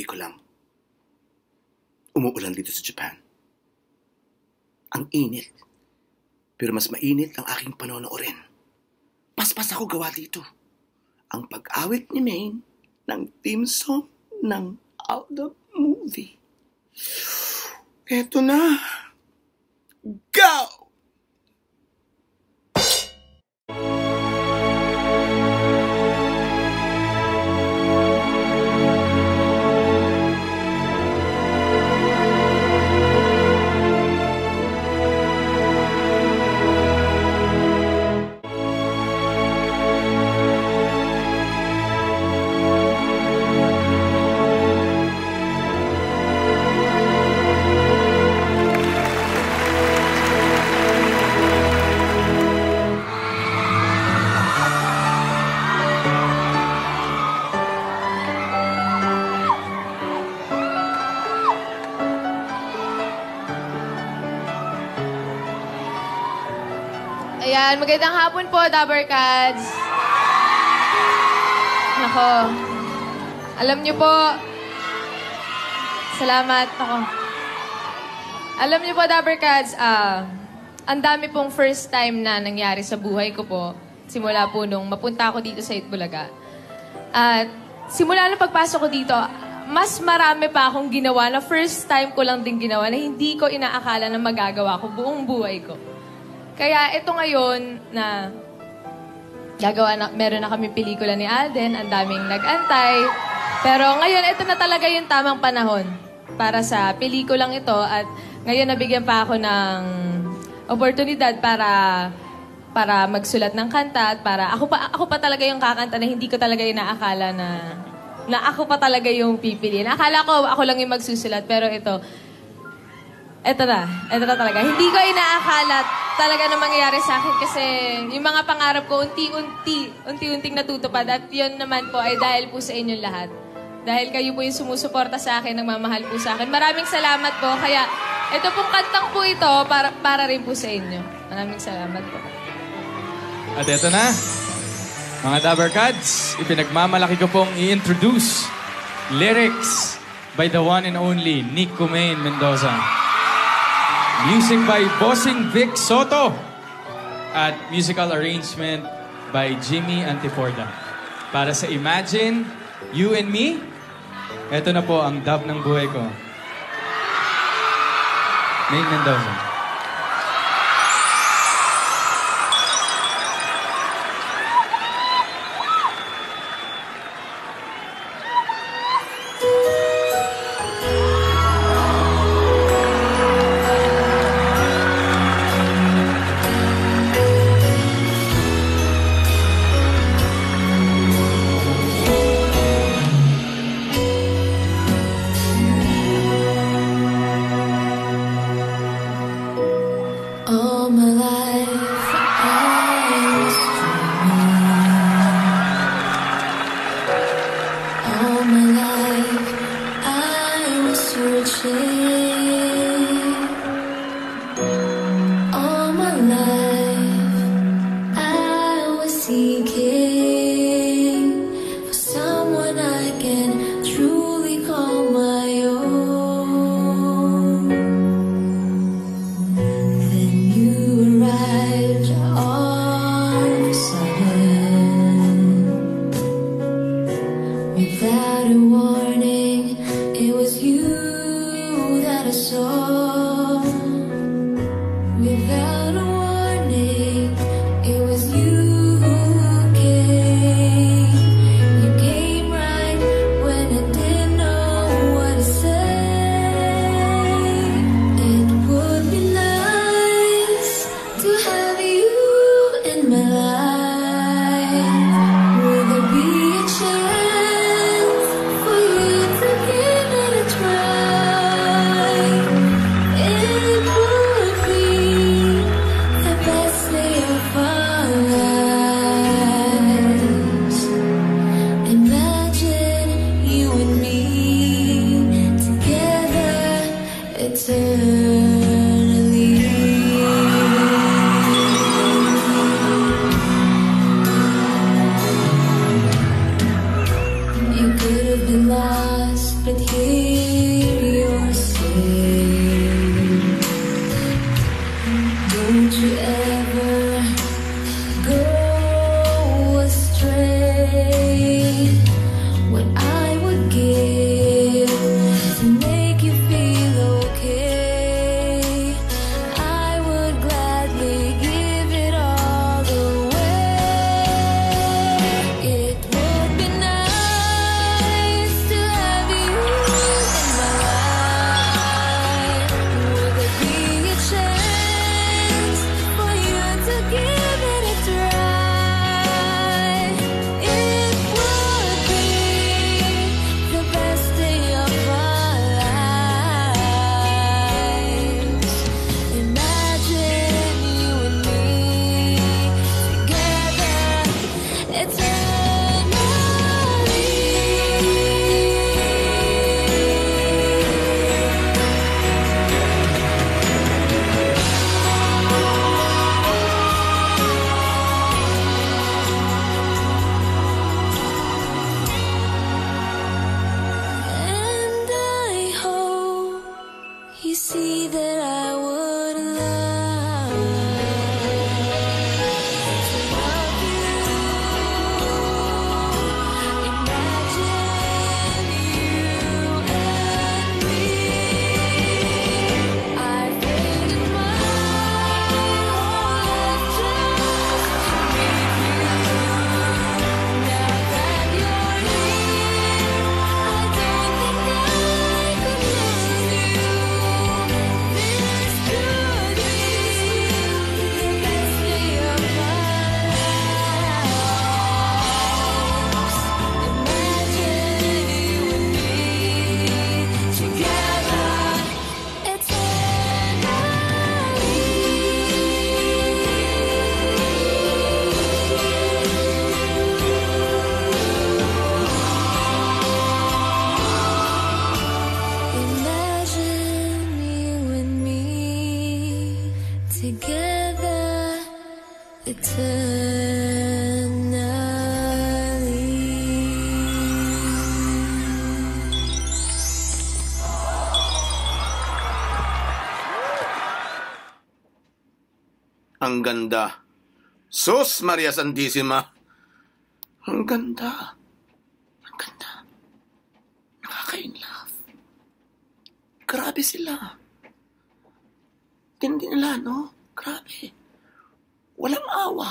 Kakauwi ko lang. Umuulan dito sa Japan. Ang init. Pero mas mainit ang aking panonoorin. Paspas ako gawa dito. Ang pag-awit ni Maine ng theme song ng Out the Movie. Eto na. Go! Ayan, magandang hapon po, Dabbercats. Nako, alam niyo po, salamat ako. Alam niyo po, Dabbercats, ang dami pong first time na nangyari sa buhay ko po, simula po nung mapunta ako dito sa Itbulaga. At simula nung pagpasok ko dito, mas marami pa akong ginawa na first time ko lang din ginawa na hindi ko inaakala na magagawa ko buong buhay ko. Kaya ito ngayon na meron na kami pelikula ni Alden, ang daming nag-antay. Pero ngayon, ito na talaga yung tamang panahon para sa pelikulang ito. At ngayon, nabigyan pa ako ng oportunidad para magsulat ng kanta. At para ako pa talaga yung kakanta na hindi ko talaga inaakala na ako pa talaga yung pipiliin. Akala ko ako lang yung magsusulat, pero ito na talaga. Hindi ko inaakala talaga na mangyayari sa akin kasi yung mga pangarap ko unti-unting natutupad at yun naman po ay dahil po sa inyong lahat. Dahil kayo po yung sumusuporta sa akin, nagmamahal po sa akin. Maraming salamat po. Kaya ito pong kantang po ito para rin po sa inyo. Maraming salamat po. At ito na, mga Dabbercats, ipinagmamalaki ko pong i-introduce lyrics by the one and only Nick Kumain Mendoza. Music by Bossing Vic Soto at musical arrangement by Jimmy Antiporda. Para sa Imagine, You and Me, eto na po ang dub ng buhay ko. Maine Mendoza. Don't you ever go astray. What I would give to make you feel okay, I would gladly give it all away. It would be nice to have you in my life. Would there be a chance for you to give it a try? It would be the best day of our lives. Imagine you and me together eternally. And I hope you see that I would love to love you. Imagine you and me. I've waited my whole life just to meet you. Now that you're here, I don't think I could lose you. This could be the best day of my lives. Imagine you and me together Imagine you and me together Ang ganda. Sus Maria Santissima. Ang ganda. Ang ganda. Nakaka-in-love. Grabe sila. Tindi nila, no? Grabe. Walang awa.